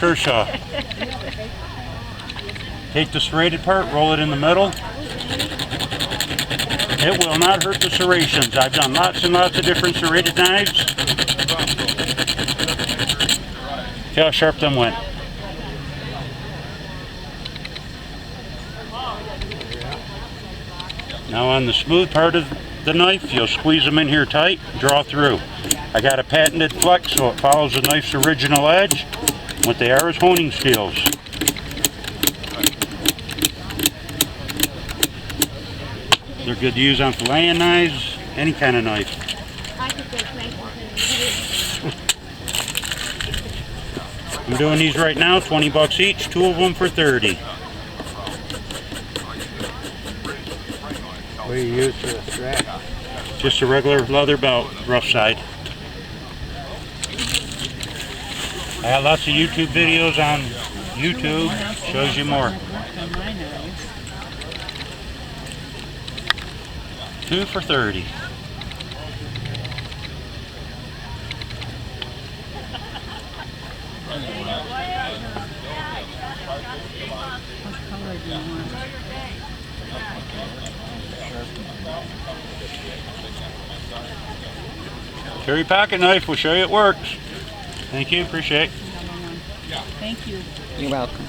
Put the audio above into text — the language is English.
Kershaw. Take the serrated part, roll it in the middle. It will not hurt the serrations. I've done lots and lots of different serrated knives. See how sharp them went. Now on the smooth part of the knife, you'll squeeze them in here tight, draw through. I got a patented flex so it follows the knife's original edge. What they are is honing steels. They're good to use on filleting knives, any kind of knife. I'm doing these right now, 20 bucks each, 2 of them for 30. What do you use for a strap? Just a regular leather belt, rough side. I got lots of YouTube videos on YouTube, shows you more. 2 for 30. Carry pocket knife, we'll show you it works. Thank you, appreciate it. Thank you. You're welcome.